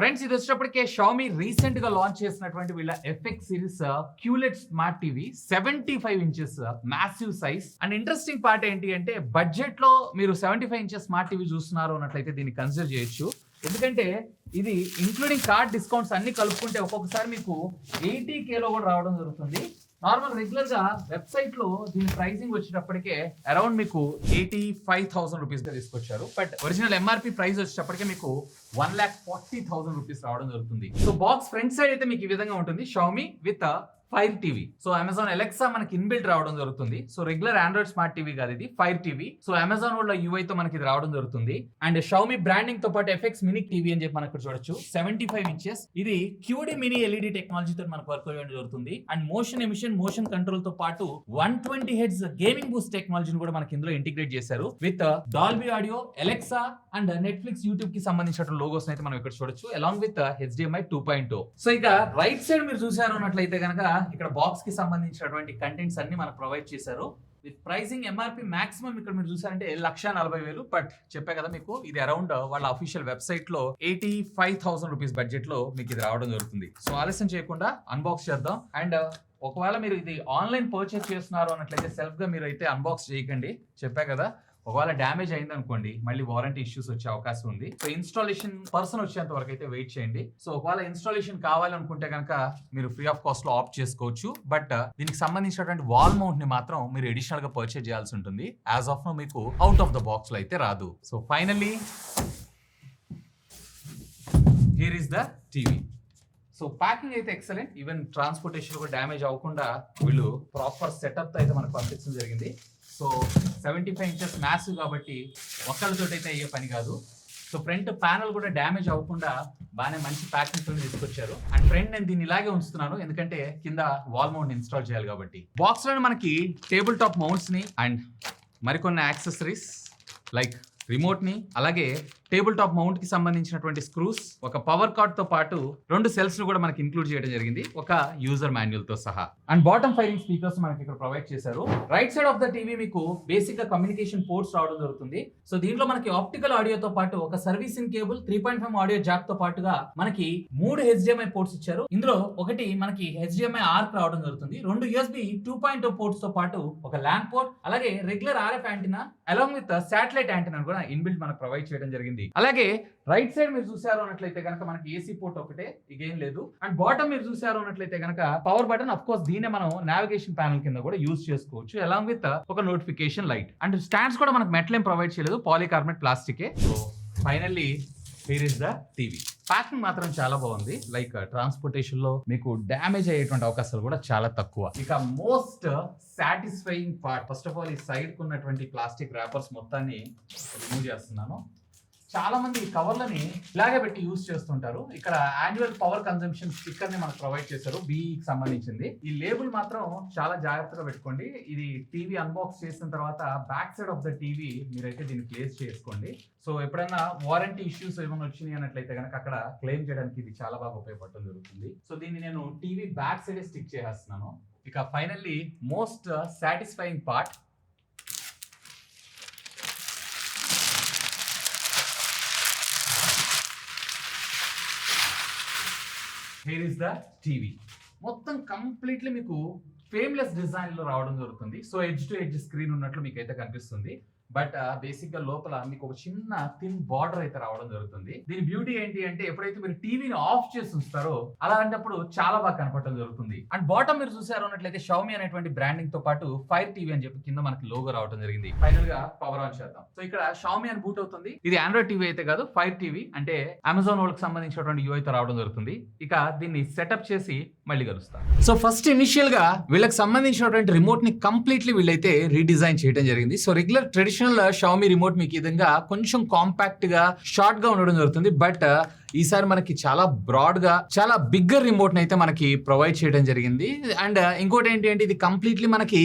Friends ఇది వచ్చేటప్పటికే Xiaomi recent గా లాంచ్ చేసినటువంటి వీళ్ళ FX series QLED smart TV 75 inches massive size. And interesting part ఏంటి అంటే బడ్జెట్ లో మీరు 75 ఇంచెస్ స్మార్ట్ టీవీ చూస్తున్నారు అన్నట్లయితే దీన్ని కన్సిడర్ చేయొచ్చు. ఎందుకంటే ఇది ఇంక్లూడింగ్ కార్డ్ డిస్కౌంట్స్ అన్ని కలుపుకుంటే ఒక్కొక్కసారి మీకు 80K లో కూడా రావడం జరుగుతుంది. నార్మల్ రెగ్యులర్ గా వెబ్సైట్ లో దీని ప్రైసింగ్ వచ్చేటప్పటికే అరౌండ్ మీకు 85,000 రూపీస్ గా తీసుకొచ్చారు. బట్ ఒరిజినల్ ఎంఆర్పి ప్రైస్ వచ్చేటప్పటికే మీకు 1,40,000 రూపీస్ రావడం జరుగుతుంది. సో బాక్స్ ఫ్రంట్ సైడ్ అయితే మీకు ఈ విధంగా ఉంటుంది, Xiaomi with Fire TV. So Amazon Alexa మనకి ఇన్బిల్ట్ రావడం జరుగుతుంది. So regular Android smart TV కాదు, ఇది ఫైర్ టీవీ. సో అమెజాన్ వాళ్ళ యూఐ తో మనకి ఇది రావడం జరుగుతుంది. అండ్ షామీ బ్రాండింగ్ తో పాటు ఎఫ్ఎక్స్ మినీ టీవీ అని చెప్పి మనకు చూడొచ్చు. 75 ఇంచెస్ ఇది క్యూడీ మినీ ఎల్ఈడి టెక్నాలజీతో మనకు వర్క్ చేయడం జరుగుతుంది. And motion emission motion control తో పాటు 120 హెడ్స్ గేమింగ్ బూస్ట్ టెక్నాలజీని కూడా మనకి ఇందులో ఇంటిగ్రేట్ చేశారు. With Dolby audio, Alexa and Netflix, YouTube కి సంబంధించిన లోగోస్ అయితే మనం ఇక్కడ చూడొచ్చు, అలాంగ్ విత్ HDMI 2.0. సో ఇక రైట్ సైడ్ మీరు చూసారు అన్నట్లయితే కనుక ఇక్కడ బాక్స్ కి సంబంధించినటువంటి కంటెంట్స్ అన్ని మనకు ప్రొవైడ్ చేశారు. విత్ ప్రైసింగ్ ఎంఆర్పి మాక్సిమం ఇక్కడ మీరు చూసారంటే 1,40,000. బట్ చెప్పా కదా మీకు ఇది అరౌండ్ వాళ్ళ అఫీషియల్ వెబ్సైట్ లో 85,000 రూపీస్ బడ్జెట్ లో మీకు ఇది రావడం జరుగుతుంది. సో ఆలస్యం చేయకుండా అన్బాక్స్ చేద్దాం. అండ్ ఒకవేళ మీరు ఇది ఆన్లైన్ పర్చేస్ చేస్తున్నారు అన్నట్లయితే సెల్ఫ్ గా మీరు అయితే అన్బాక్స్ చేయకండి. చెప్పా కదా, ఒకవేళ డ్యామేజ్ అయింది అనుకోండి మళ్ళీ వారంటీ ఇష్యూస్ వచ్చే అవకాశం ఉంది. సో ఇన్స్టాలేషన్ పర్సన్ వచ్చేంత వరకు అయితే వెయిట్ చేయండి. సో ఒకవేళ ఇన్స్టాలేషన్ కావాలనుకుంటే కనుక మీరు ఫ్రీ ఆఫ్ కాస్ట్ లో ఆప్ట్ చేసుకోవచ్చు. బట్ దీనికి సంబంధించినటువంటి వాల్ మౌంట్ ని మాత్రం మీరు అడిషనల్ గా పర్చేజ్ చేయాల్సి ఉంటుంది. యాజ్ ఆఫ్ నో మీకు అవుట్ ఆఫ్ ద బాక్స్ లో అయితే రాదు. So finally here is the TV. So packing అయితే ఎక్సలెంట్. ఈవెన్ ట్రాన్స్పోర్టేషన్ కూడా డ్యామేజ్ అవ్వకుండా వీళ్ళు ప్రాపర్ సెటప్ తో అయితే మనకు పంపించడం జరిగింది. సో 75 ఇంచెస్ మ్యాసివ్ కాబట్టి ఒక్కళ్ళతో అయితే అయ్యే పని కాదు. సో ఫ్రంట్ ప్యానల్ కూడా డ్యామేజ్ అవ్వకుండా బాగానే మంచి ప్యాకింగ్ తో తీసుకొచ్చారు. అండ్ ఫ్రంట్ నేను దీన్ని ఇలాగే ఉంచుతున్నాను ఎందుకంటే కింద వాల్ మౌంట్ ఇన్స్టాల్ చేయాలి కాబట్టి. బాక్స్ లో మనకి టేబుల్ టాప్ మౌంట్స్ ని అండ్ మరికొన్ని యాక్సెసరీస్ లైక్ రిమోట్ ని, అలాగే టేబుల్ టాప్ మౌంట్ కి సంబంధించినటువంటి స్క్రూస్, ఒక పవర్ కార్డ్ తో పాటు 2 సెల్స్ ను కూడా మనకి ఇంక్లూడ్ చేయడం జరిగింది, ఒక యూజర్ మాన్యువల్ తో సహా. అండ్ బాటమ్ ఫైరింగ్ స్పీకర్స్ మనకి ఇక్కడ ప్రొవైడ్ చేశారు. Right side of the TV మీకు బేసిక్ గా కమ్యూనికేషన్ పోర్ట్స్ రావడం జరుగుతుంది. సో దీంట్లో మనకి ఆప్టికల్ ఆడియోతో పాటు ఒక సర్వీసింగ్ కేబుల్, 3.5 ఆడియో జాక్ తో పాటుగా మనకి 3 HDMI పోర్ట్స్ ఇచ్చారు. ఇందులో ఒకటి మనకి HDMI ఆర్క్ రావడం జరుగుతుంది, 2 USB 2.0 పోర్ట్స్ తో పాటు ఒక ల్యాన్ పోర్ట్, అలాగే regular RF antenna along with satellite antenna కూడా ఇన్బిల్ట్ మనకు ప్రొవైడ్ చేయడం జరిగింది. అలాగే రైట్ సైడ్ మీరు చూసారు అన్నట్లయితే కనుక మనకి ఏసీ పోర్ట్ ఒకటే, ఇగేం లేదు. అండ్ బాటమ్ మీరు చూసారు అన్నట్లయితే కనుక పవర్ బటన్, అఫ్ కోర్స్ దీనే మనం నావిగేషన్ ప్యానల్ కింద కూడా యూజ్ చేసుకోవచ్చు, అలాంగ్ విత్ ఒక నోటిఫికేషన్ లైట్. అండ్ స్టాండ్స్ కూడా మనకు మెటల్ ఏం ప్రొవైడ్ చేయలేదు, పాలికార్బోనేట్ ప్లాస్టికే. So finally here is the TV. Packing మాత్రం చాలా బాగుంది. లైక్ ట్రాన్స్పోర్టేషన్ లో మీకు డ్యామేజ్ అయ్యేటువంటి అవకాశాలు కూడా చాలా తక్కువ. ఇక most satisfying part, first of all ఈ సైడ్ కు ఉన్నటువంటి ప్లాస్టిక్ ర్యాపర్స్ మొత్తాన్ని రిమూవ్ చేస్తున్నాను. చాలా మంది ఈ కవర్లని ఇలాగే పెట్టి యూజ్ చేస్తుంటారు. ఇక్కడ యాన్యువల్ పవర్ కన్సంప్షన్ స్టిక్కర్ ని మనకు ప్రొవైడ్ చేశారు, BEకి సంబంధించింది. ఈ లేబుల్ మాత్రం చాలా జాగ్రత్తగా పెట్టుకోండి. ఇది టీవీ అన్బాక్స్ చేసిన తర్వాత back side of the TV మీరైతే దీన్ని ప్లేస్ చేసుకోండి. సో ఎప్పుడైనా వారంటీ ఇష్యూస్ ఏమైనా వచ్చినాయి అన్నట్లయితే కనుక అక్కడ క్లెయిమ్ చేయడానికి ఇది చాలా బాగా ఉపయోగపడడం జరుగుతుంది. సో దీన్ని నేను టీవీ బ్యాక్ సైడ్ స్టిక్ చేసేస్తున్నాను. ఇక finally most satisfying part, here is the TV. మొత్తం కంప్లీట్లీ మీకు ఫేమ్లెస్ డిజైన్ లో రావడం జరుగుతుంది. So edge to edge screen ఉన్నట్లు మీకు అయితే కనిపిస్తుంది. బట్ బేసిక్ గా లోపల మీకు ఒక చిన్న థిన్ బార్డర్ అయితే రావడం జరుగుతుంది. దీని బ్యూటీ ఏంటి అంటే ఎప్పుడైతే మీరు టీవీని ఆఫ్ చేసి ఉంచుతారో అలాంటప్పుడు చాలా బాగా కనపడడం జరుగుతుంది. అండ్ బాటమ్ మీరు చూసారు అన్నట్లయితే షామీ అనేటువంటి బ్రాండింగ్ తో పాటు ఫైర్ టీవీ అని చెప్పి కింద మనకి లోగో రావడం జరిగింది. ఫైనల్ గా పవర్ ఆన్ చేద్దాం. సో ఇక్కడ షామీ అని బూట్ అవుతుంది. ఇది ఆండ్రాయిడ్ టీవీ అయితే కాదు, ఫైర్ టీవీ అంటే అమెజాన్ వాళ్ళకి సంబంధించినటువంటి యూఐ తో రావడం జరుగుతుంది. ఇక దీన్ని సెటప్ చేసి మళ్ళీ కలుస్తాం. సో ఫస్ట్ ఇనిషియల్ గా వీళ్ళకి సంబంధించినటువంటి రిమోట్ ని కంప్లీట్లీ వీళ్ళైతే రీడిజైన్ చేయడం జరిగింది. So regular traditional Xiaomi remote మీకు ఈ విధంగా కొంచెం కాంపాక్ట్ గా షార్ట్ గా ఉండడం జరుగుతుంది. బట్ ఈసారి మనకి చాలా బ్రాడ్ గా చాలా బిగ్గర్ రిమోట్ అయితే మనకి ప్రొవైడ్ చేయడం జరిగింది. అండ్ ఇంకోటి ఏంటి అంటే ఇది కంప్లీట్లీ మనకి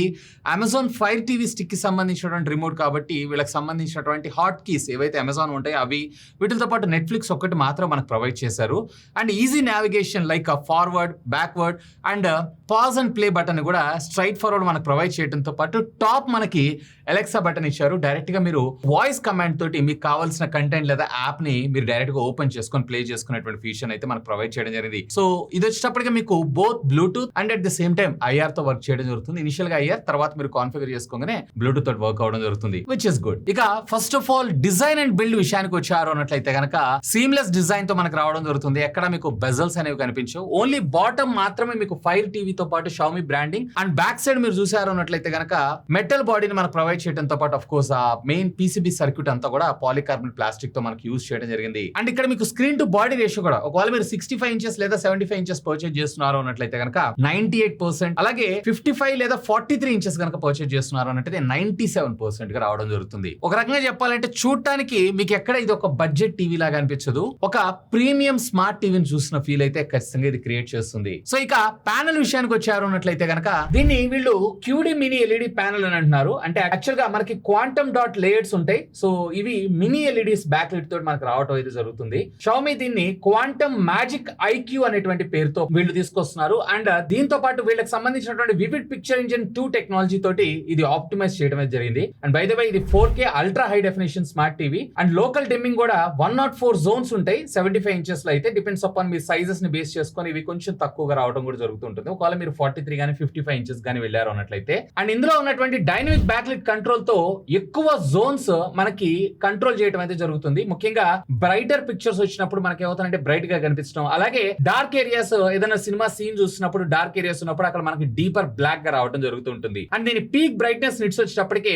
అమెజాన్ ఫైర్ టీవీ స్టిక్ కి సంబంధించినటువంటి రిమోట్ కాబట్టి వీళ్ళకి సంబంధించినటువంటి హాట్ కీస్ ఏవైతే అమెజాన్ ఉంటాయో అవి, వీటితో పాటు నెట్ఫ్లిక్స్ ఒక్కటి మాత్రం మనకు ప్రొవైడ్ చేశారు. And easy navigation like forward, backward and pause and play button కూడా స్ట్రైట్ ఫార్వర్డ్ మనకు ప్రొవైడ్ చేయడంతో పాటు టాప్ మనకి ఎలెక్సా బటన్ ఇచ్చారు, డైరెక్ట్ గా మీరు వాయిస్ కమాండ్ తోటి మీకు కావాల్సిన కంటెంట్ లేదా యాప్ ని మీరు డైరెక్ట్ గా ఓపెన్ చేసుకొని ప్లే చేసుకునేటువంటి ఫీచర్ అయితే మనకు ప్రొవైడ్ చేయడం జరిగింది. సో ఇది వచ్చేటప్పటికి మీకు both Bluetooth and at the same time IR తో వర్క్ చేయడం జరుగుతుంది. ఇనిషియల్ గా ఐఆర్, తర్వాత మీరు కాన్ఫిగర్ చేసుకోగానే బ్లూటూత్ తోటి వర్క్ అవడం జరుగుతుంది, విచ్ ఇస్ గుడ్. ఇక first of all design and build విషయానికి వచ్చారు అన్నట్లయితే కనుక సీమ్లెస్ డిజైన్ తో మనకు రావడం జరుగుతుంది. ఎక్కడ మీకు బెజల్స్ అనేవి కనిపించవు, ఓన్లీ బాటమ్ మాత్రమే మీకు ఫైర్ టీవీతో పాటు Xiaomi branding and back side మీరు చూసారు అన్నట్లయితే కనుక మెటల్ బాడీని మనకు ప్రొవైడ్ చేయడంతో పాటు ఆఫ్ కోర్స్ ఆ మెయిన్ పీసీబీ సర్క్యూట్ అంతా కూడా పాలికార్బోనేట్ ప్లాస్టిక్ తో మనకి యూజ్ చేయడం జరిగింది. అండ్ ఇక్కడ మీకు స్క్రీన్ టు బాడీ రేషియో కూడా ఒకవేళ మీరు 65 ఇంచెస్ లేదా 75 ఇంచెస్ పర్చేజ్ చేస్తున్నారు అన్నట్లయితే కనుక 98%, అలాగే 55 లేదా 43 ఇంచెస్ కనుక పర్చేజ్ చేస్తున్నారు అన్నట్లయితే 97% గా రావడం జరుగుతుంది. ఒక రకంగా చెప్పాలంటే చూడటానికి మీకు ఎక్కడ ఇది ఒక బడ్జెట్ టీవీ లాగా అనిపించదు, ఒక ప్రీమియం స్మార్ట్ టీవీని చూసిన ఫీల్ అయితే ఖచ్చితంగా ఇది క్రియేట్ చేస్తుంది. సో ఇక ప్యానల్ విషయానికి వచ్చారు అన్నట్లయితే కనుక దీన్ని వీళ్ళు క్యూడీ మినీ ఎల్ఈడి ప్యానల్ అని అంటున్నారు. అంటే యాక్చువల్ గా మనకి క్వాంటమ్ డాట్ లేయర్స్ ఉంటాయి, సో ఇవి మినీ ఎల్ఈడిస్ బ్యాక్ లైట్ తోటి మనకు రావడం అయితే జరుగుతుంది. షామీ దీన్ని క్వాంటమ్ మ్యాజిక్ ఐక్యూ అనేటువంటి పేరుతో వీళ్ళు తీసుకొస్తున్నారు. అండ్ దీంతో పాటు వీళ్ళకి సంబంధించినటువంటి వివిడ్ పిక్చర్ ఇంజిన్ 2 టెక్నాలజీ తోటి ఇది ఆప్టిమైజ్ చేయడం అయితే జరిగింది. అండ్ బై ద వే ఇది 4K ultra high definition smart TV and local dimming కూడా 104 జోన్స్ ఉంటాయి 75 ఇంచెస్ లో అయితే. డిపెండ్స్ అపాన్ మీ సైజెస్ ని బేస్ చేసుకొని ఇవి కొంచెం తక్కువగా రావడం కూడా జరుగుతుంటుంది. ఒకవేళ మీరు 43 గానీ 55 ఇంచెస్ గానీ వెళ్ళారు అన్నట్లయితే. అండ్ ఇందులో ఉన్నటువంటి డైనమిక్ బ్యాక్లైట్ కంట్రోల్ తో ఎక్కువ జోన్స్ మనకి కంట్రోల్ చేయడం అయితే జరుగుతుంది. ముఖ్యంగా బ్రైటర్ పిక్చర్స్ వచ్చినప్పుడు మనకి ఏమవుతుందంటే బ్రైట్ గా కనిపించడం, అలాగే డార్క్ ఏరియాస్ ఏదైనా సినిమా సీన్ చూసినప్పుడు డార్క్ ఏరియాస్ ఉన్నప్పుడు అక్కడ మనకి డీపర్ బ్లాక్ గా రావడం జరుగుతుంటుంది. అండ్ దీని పీక్ బ్రైట్నెస్ నిట్స్ వచ్చేటప్పటికి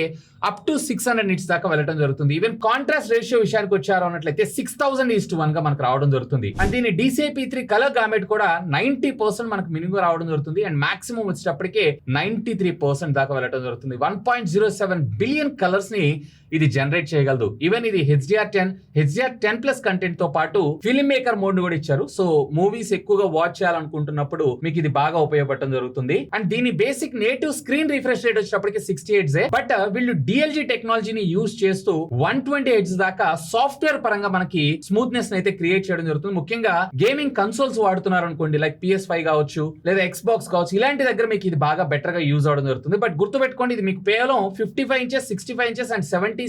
అప్ టు 600 నిట్స్ దాకా వెళ్ళడం జరుగుతుంది. ఈవెన్ కాంట్రాస్ట్ రేషియో విషయానికి వచ్చారు అన్నట్లయితే 6000:1 గా మనకు రావడం జరుగుతుంది. అండ్ దీని DCI-P3 కలర్ గామెట్ కూడా 90% మనకు మినిమం రావడం జరుగుతుంది. అండ్ మాక్సిమం వచ్చేటప్పటికి 93% దాకా వెళ్ళడం జరుగుతుంది. 1.07 బిలియన్ కలర్స్ ని ఇది జనరేట్ చేయగలదు. ఈవెన్ ఇది HDR10+ కంటెంట్ తో పాటు ఫిల్మ్ మేకర్ మోడ్ ని కూడా ఇచ్చారు. సో మూవీస్ ఎక్కువగా వాచ్ చేయాలనుకుంటున్నప్పుడు మీకు ఇది బాగా ఉపయోగపడడం జరుగుతుంది. అండ్ దీని basic native screen refresh rate వచ్చేటప్పటికి 68 Hz, బట్ వీళ్ళు DLG టెక్నాలజీని యూజ్ చేస్తూ 120 Hz దాకా సాఫ్ట్వేర్ పరంగా మనకి స్మూత్నెస్ అయితే క్రియేట్ చేయడం జరుగుతుంది. ముఖ్యంగా గేమింగ్ కన్సోల్స్ వాడుతున్నారు అనుకోండి, లైక్ PS5 కావచ్చు లేదా Xbox కావచ్చు, ఇలాంటి దగ్గర మీకు ఇది బాగా బెటర్ గా యూజ్ అవడం జరుగుతుంది. బట్ గుర్తుపెట్టుకోండి, ఇది మీకు కేవలం 55 ఇంచెస్ 65 ఇంచెస్ అండ్ 75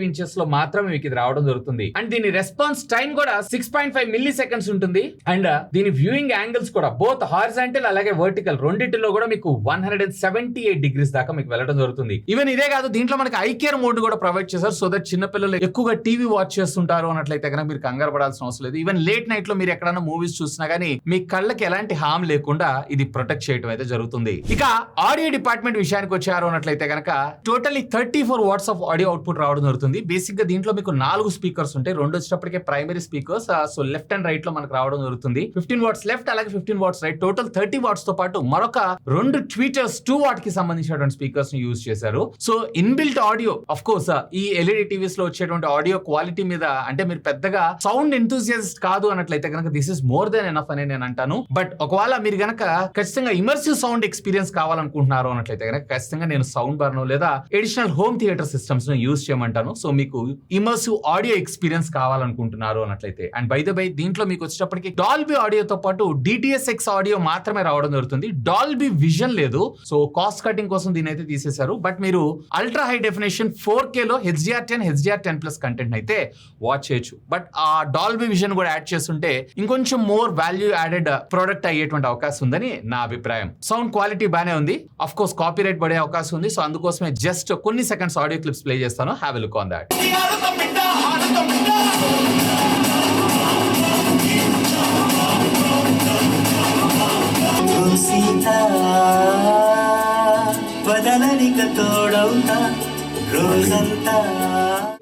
ఇంచెస్ లో మాత్రమే మీకు ఇది రావడం జరుగుతుంది. అండ్ దీని రెస్పాన్స్ టైం కూడా 6.5 మిల్లీ సెకండ్స్ ఉంటుంది. అండ్ దీని వ్యూయింగ్ యాంగిల్స్ కూడా బోత్ హారిజాంటల్ అలాగే వర్టికల్ రెండింటిలో కూడా మీకు 178 డిగ్రీస్ దాకా మీకు వెళ్ళడం జరుగుతుంది. ఈవెన్ ఇదే కాదు, దీంట్లో మనకి ఐ కేర్ మోడ్ కూడా ప్రొవైడ్ చేశారు. సో దట్ చిన్నపిల్లలు ఎక్కువగా టీవీ వాచ్ చేస్తుంటారు అన్నట్లయితే కనుక మీరు కంగారు పడాల్సిన అవసరం లేదు. ఈవెన్ లేట్ నైట్ లో మీరు ఎక్కడైనా మూవీస్ చూసినా గానీ మీ కళ్ళకి ఎలాంటి హామ్ లేకుండా ఇది ప్రొటెక్ట్ చేయడం అయితే జరుగుతుంది. ఇక ఆడియో డిపార్ట్మెంట్ విషయానికి వచ్చారు అన్నట్లయితే కనుక totally 34 watts of audio output రావడం జరుగుతుంది. బేసిక్ గా దీంట్లో మీకు 4 స్పీకర్స్ ఉంటాయి. 2 వచ్చేటప్పటికే primary speakers, so left and right లో మనకు రావడం జరుగుతుంది. 15 వాట్స్ లెఫ్ట్ అలాగే 15 వాట్స్ రైట్, టోటల్ 30 వాట్స్ తో పాటు మరొక 2 ట్వీటర్స్ 2 వాట్ కి సంబంధించినటువంటి స్పీకర్స్ ని యూజ్ చేశారు. So inbuilt audio of course ఈ ఎల్ఈడి టీవీస్ లో వచ్చేటువంటి ఆడియో క్వాలిటీ మీద అంటే మీరు పెద్దగా సౌండ్ ఎంతూజియాస్ట్ కాదు అన్నట్లయితే కనుక this is more than enough అని నేను అంటాను. బట్ ఒకవేళ మీరు గనక ఖచ్చితంగా ఇమర్సివ్ సౌండ్ ఎక్స్పీరియన్స్ కావాలనుకుంటున్నారు అన్నట్లయితే కనుక ఖచ్చితంగా నేను సౌండ్ బార్ లేదా ఎడిషనల్ హోమ్ థియేటర్ సిస్టమ్స్ ను యూజ్ చేయమంటాను. సో మీకు ఇమర్సివ్ ఆడియో ఎక్స్పీరియన్స్ కావాలనుకుంటున్నారు అన్నట్లయితే. అండ్ బై ద బై దీంట్లో మీకు వచ్చేటప్పటికి డాల్బీ ఆడియోతో పాటు DTS:X ఆడియో మాత్రమే రావడం జరుగుతుంది. డాల్బీ విజన్ లేదు. సో కాస్ట్ కటింగ్ కోసం దీని అయితే తీసేశారు. బట్ మీరు అల్ట్రా హై డెఫినేషన్ 4K లో HDR10+ కంటెంట్ అయితే వాచ్ చేయొచ్చు. బట్ ఆ డాల్బీ విజన్ కూడా యాడ్ చేస్తుంటే ఇంకొంచెం మోర్ వాల్యూ యాడెడ్ ప్రోడక్ట్ అయ్యేటువంటి అవకాశం ఉందని నా అభిప్రాయం. సౌండ్ క్వాలిటీ బానే ఉంది. ఆఫ్ కోర్స్ కాపీరైట్ పడే అవకాశం ఉంది. సో అందుకోసమే జస్ట్ కొన్ని సెకండ్స్ ఆడియో క్లిప్స్ ప్లే చేస్తాను. Have a look on that.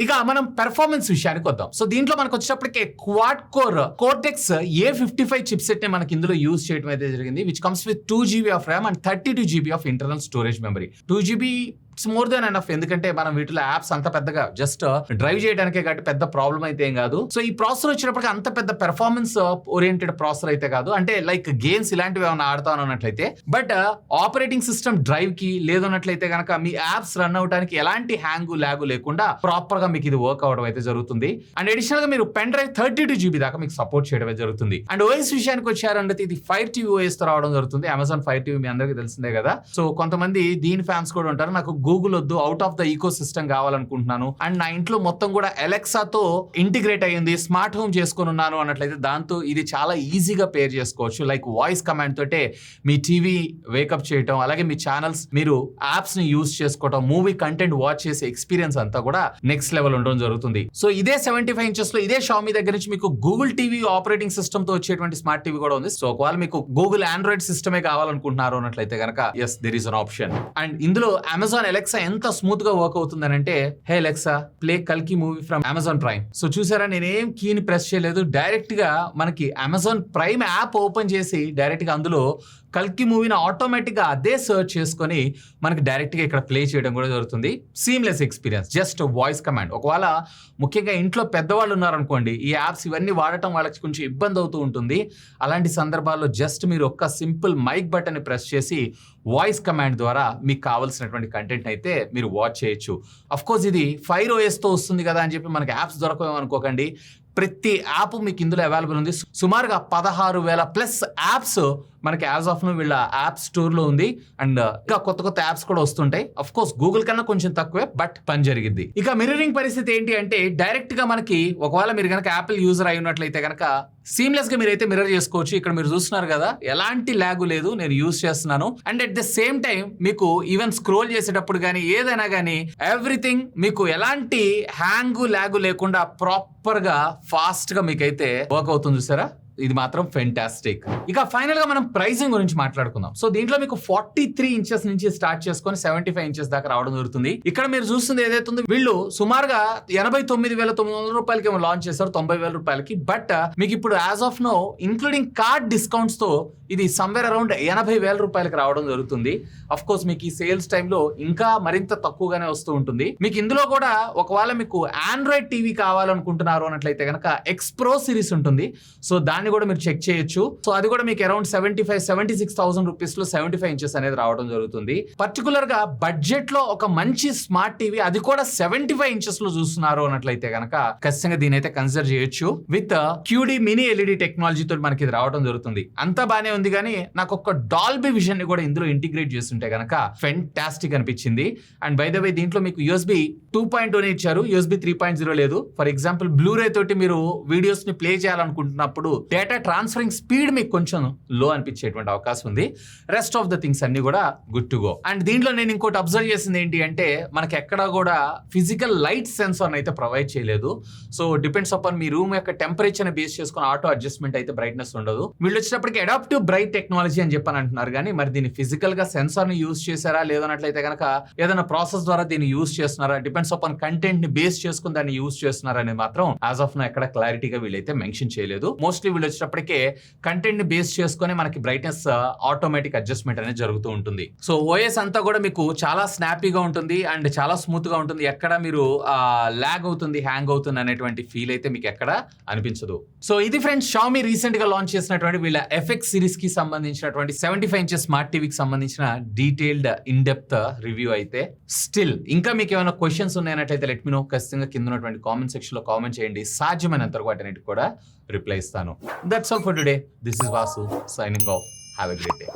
ఇక మనం పెర్ఫార్మెన్స్ విషయానికి వద్దాం. సో దీంట్లో మనకు వచ్చేటప్పటికే quad core Cortex A55 chipset ని మనకి ఇందులో యూజ్ చేయడం అయితే జరిగింది, which comes with 2GB of RAM and 32GB of internal storage memory. 2GB it's more than enough. ఎందుకంటే మనం వీటిలో యాప్స్ అంత పెద్దగా జస్ట్ డ్రైవ్ చేయడానికే కాబట్టి పెద్ద ప్రాబ్లం అయితే ఏం కాదు. సో ఈ ప్రాసెసర్ వచ్చినప్పటికీ అంత పెద్ద పెర్ఫార్మెన్స్ ఓరియంటెడ్ ప్రాసెసర్ అయితే కాదు. అంటే లైక్ గేమ్స్ ఇలాంటివి ఏమైనా ఆడతాను అన్నట్లయితే, బట్ ఆపరేటింగ్ సిస్టమ్ డ్రైవ్ కి లేదన్నట్లయితే కనుక మీ యాప్స్ రన్ అవడానికి ఎలాంటి హ్యాంగ్ లాగు లేకుండా ప్రాపర్ గా మీకు ఇది వర్క్ అవడం అయితే జరుగుతుంది. అండ్ అడిషనల్ గా మీరు పెన్ డ్రైవ్ 32GB దాకా మీకు సపోర్ట్ చేయడం జరుగుతుంది. అండ్ ఓఎస్ విషయానికి వచ్చారంటే ఇది Fire TV OS తో రావడం జరుగుతుంది. Amazon Fire TV మీ అందరికీ తెలిసిందే కదా. సో కొంతమంది దీని ఫ్యాన్స్ కూడా ఉంటారు. నాకు గూగుల్ వద్దు, out of the ecosystem కావాలనుకుంటున్నాను అండ్ నా ఇంట్లో మొత్తం కూడా అలెక్సాతో ఇంటిగ్రేట్ అయ్యింది, స్మార్ట్ హోమ్ చేసుకుని ఉన్నాను అన్నట్లయితే దాంతో ఇది చాలా ఈజీగా పేర్ చేసుకోవచ్చు. లైక్ వాయిస్ కమాండ్ తోటే మీ టీవీ వేకప్ చేయటం, అలాగే మీ ఛానల్స్ మీరు యాప్స్ ని యూజ్ చేసుకోవటం, మూవీ కంటెంట్ వాచ్ చేసే ఎక్స్పీరియన్స్ అంతా కూడా నెక్స్ట్ లెవెల్ ఉండడం జరుగుతుంది. సో ఇదే 75 ఇంచెస్ లో ఇదే Xiaomi దగ్గర నుంచి మీకు గూగుల్ టీవీ ఆపరేటింగ్ సిస్టమ్ తో వచ్చేటువంటి స్మార్ట్ టీవీ కూడా ఉంది. సో ఒకవేళ మీకు గూగుల్ ఆండ్రాయిడ్ సిస్టమే కావాలనుకుంటున్నారు అన్నట్లయితే కనుక yes, there is an option. And ఇందులో అమెజాన్ అలెక్సా ఎంత స్మూత్ గా వర్క్ అవుతుందని అంటే, హే అలెక్సా ప్లే కల్కి movie from Amazon Prime. So చూసారా, నేనేం కీని ప్రెస్ చేయలేదు, డైరెక్ట్ గా మనకి అమెజాన్ ప్రైమ్ యాప్ ఓపెన్ చేసి డైరెక్ట్ గా అందులో కల్కి మూవీని ఆటోమేటిక్ గా అదే సర్చ్ చేసుకొని మనకి డైరెక్ట్ గా ఇక్కడ ప్లే చేయడం కూడా జరుగుతుంది. Seamless experience, just voice command. ఒకవేళ ముఖ్యంగా ఇంట్లో పెద్దవాళ్ళు ఉన్నారనుకోండి, ఈ యాప్స్ ఇవన్నీ వాడటం వాళ్ళకి కొంచెం ఇబ్బంది అవుతూ ఉంటుంది. అలాంటి సందర్భాల్లో జస్ట్ మీరు ఒక్క సింపుల్ మైక్ బటన్ ని ప్రెస్ చేసి వాయిస్ కమాండ్ ద్వారా మీకు కావాల్సినటువంటి కంటెంట్ అయితే మీరు వాచ్ చేయొచ్చు. అఫ్ కోర్స్ ఇది Fire OS తో వస్తుంది కదా అని చెప్పి మనకి యాప్స్ దొరకవేమో అనుకోకండి. ప్రతి యాప్ మీకు ఇందులో అవైలబుల్ ఉంది. సుమారుగా 16,000+ యాప్స్ మనకి యాజ్ ఆఫ్ నో వీళ్ళ యాప్ స్టోర్ లో ఉంది. అండ్ ఇంకా కొత్త యాప్స్ కూడా వస్తుంటాయి. అఫ్ కోర్స్ గూగుల్ కన్నా కొంచెం తక్కువే, బట్ పని జరిగింది. ఇక మిర్రరింగ్ పరిస్థితి ఏంటి అంటే, డైరెక్ట్ గా మనకి ఒకవేళ మీరు కనుక యాపిల్ యూజర్ అయి ఉన్నట్లయితే కనుక సీమ్లెస్ గా మీరైతే మిర్రర్ చేసుకోవచ్చు. ఇక్కడ మీరు చూస్తున్నారు కదా, ఎలాంటి ల్యాగ్ లేదు, నేను యూజ్ చేస్తున్నాను. And at the same time మీకు ఈవెన్ స్క్రోల్ చేసేటప్పుడు కానీ ఏదైనా కానీ ఎవ్రీథింగ్ మీకు ఎలాంటి హ్యాంగ్ ల్యాగ్ లేకుండా ప్రాపర్ గా ఫాస్ట్ గా మీకైతే వర్క్ అవుతుంది. చూసారా, ఇది మాత్రం ఫెంటాస్టిక్. ఇక ఫైనల్ గా మనం ప్రైసింగ్ గురించి మాట్లాడుకుందాం. సో దీంట్లో మీకు 43 ఇంచెస్ నుంచి స్టార్ట్ చేసుకొని 75 ఇంచెస్ దాకా రావడం జరుగుతుంది. ఇక్కడ మీరు చూస్తుంది ఏదైతే ఉందో, వీళ్ళు సుమారుగా 89,900 రూపాయలకి ఏమో లాంచ్ చేశారు, 90,000 రూపాయలకి. బట్ మీకు ఇప్పుడు as of now including card discounts తో ఇది సమ్వేర్ అరౌండ్ 80,000 రూపాయలకి రావడం జరుగుతుంది. అఫ్ కోర్స్ మీకు ఈ సేల్స్ టైంలో ఇంకా మరింత తక్కువగానే వస్తూ ఉంటుంది. మీకు ఇందులో కూడా ఒకవేళ మీకు ఆండ్రాయిడ్ టీవీ కావాలనుకుంటున్నారు అన్నట్లయితే కనుక ఎక్స్ప్రో సిరీస్ ఉంటుంది. సో దాన్ని కూడా మీరు చెక్ చేయొచ్చు. సో అది కూడా మీకు అరౌండ్ 76,000 రూపీస్ లో 75 ఇంచెస్ అనేది రావడం జరుగుతుంది. పర్టికులర్ గా బడ్జెట్ లో ఒక మంచి స్మార్ట్ టీవీ, అది కూడా 75 ఇంచెస్ లో చూస్తున్నారు అన్నట్లయితే కనుక ఖచ్చితంగా దీని అయితే కన్సిడర్ చేయొచ్చు. With QD mini LED technology తోటి మనకి ఇది రావడం జరుగుతుంది. అంతా బానే ఉంది, కానీ నాకు ఒక డాల్బీ విజన్ ని కూడా ఇందులో ఇంటిగ్రేట్ చేస్తుంటే కనుక ఫెంటాస్టిక్ అనిపించింది. అండ్ బై ద వే దీంట్లో మీకు USB 2.0 ఇచ్చారు, USB 3.0 లేదు. ఫర్ ఎగ్జాంపుల్ బ్లూరే తోటి మీరు వీడియోస్ ని ప్లే చేయాలనుకుంటున్నప్పుడు డేటా ట్రాన్స్ఫరింగ్ స్పీడ్ మీకు కొంచెం లో అనిపించేటువంటి అవకాశం ఉంది. రెస్ట్ ఆఫ్ ద థింగ్స్ అన్ని కూడా గుడ్ టు గో. అండ్ దీంట్లో నేను ఇంకోటి అబ్జర్వ్ చేసింది ఏంటి అంటే, మనకి ఎక్కడా కూడా ఫిజికల్ లైట్ సెన్సార్ అయితే ప్రొవైడ్ చేయలేదు. So depends upon me room యొక్క టెంపరేచర్ ని బేస్ చేసుకుని ఆటో అడ్జస్ట్మెంట్ అయితే బ్రైట్నెస్ ఉండదు. వీళ్ళు వచ్చేటప్పటికి అడాప్టివ్ బ్రైట్ టెక్నాలజీ అని చెప్పని అంటున్నారు, కానీ మరి దీన్ని ఫిజికల్ గా సెన్సార్ ని యూజ్ చేశారా లేదన్నట్లయితే కనుక ఏదైనా ప్రాసెస్ ద్వారా దీన్ని యూజ్ చేస్తున్నారా, డిపెండ్స్ అపాన్ కంటెంట్ ని బేస్ చేసుకుని దాన్ని యూజ్ చేస్తున్నారా అనేది మాత్రం యాజ్ ఆఫ్ నో ఎక్కడ క్లారిటీగా వీళ్ళైతే మెన్షన్ చేయలేదు. మోస్ట్లీ వీళ్ళు వచ్చేటప్పటికే కంటెంట్ ని బేస్ చేసుకొని మనకి బ్రైట్నెస్ ఆటోమేటిక్ అడ్జస్ట్మెంట్ అనేది జరుగుతూ ఉంటుంది. సో ఓఎస్ అంతా కూడా మీకు చాలా స్నాపీగా ఉంటుంది అండ్ చాలా స్మూత్ గా ఉంటుంది. ఎక్కడ మీరు లాగ్ అవుతుంది, హ్యాంగ్ అవుతుంది అనేటువంటి ఫీల్ అయితే మీకు ఎక్కడ అనిపించదు. సో ఇది ఫ్రెండ్స్ Xiaomi రీసెంట్ గా లాంచ్ చేసినటువంటి వీళ్ళ FX సిరీస్ కి సంబంధించినటువంటి 75 ఇంచెస్ స్మార్ట్ టీవీకి సంబంధించిన డీటెయిల్డ్ ఇన్ డెప్త్ రివ్యూ అయితే. స్టిల్ ఇంకా మీకు ఏమైనా క్వశ్చన్స్ ఉన్నాయన్నట్లయితే లెట్ మీ నో. ఖచ్చితంగా కింద ఉన్నటువంటి కామెంట్ సెక్షన్ లో కామెంట్ చేయండి, సాధ్యమైనంత వరకు వాటిని కూడా రిప్లై ఇస్తాను. That's all for today. This is Vasu signing off. Have a great day.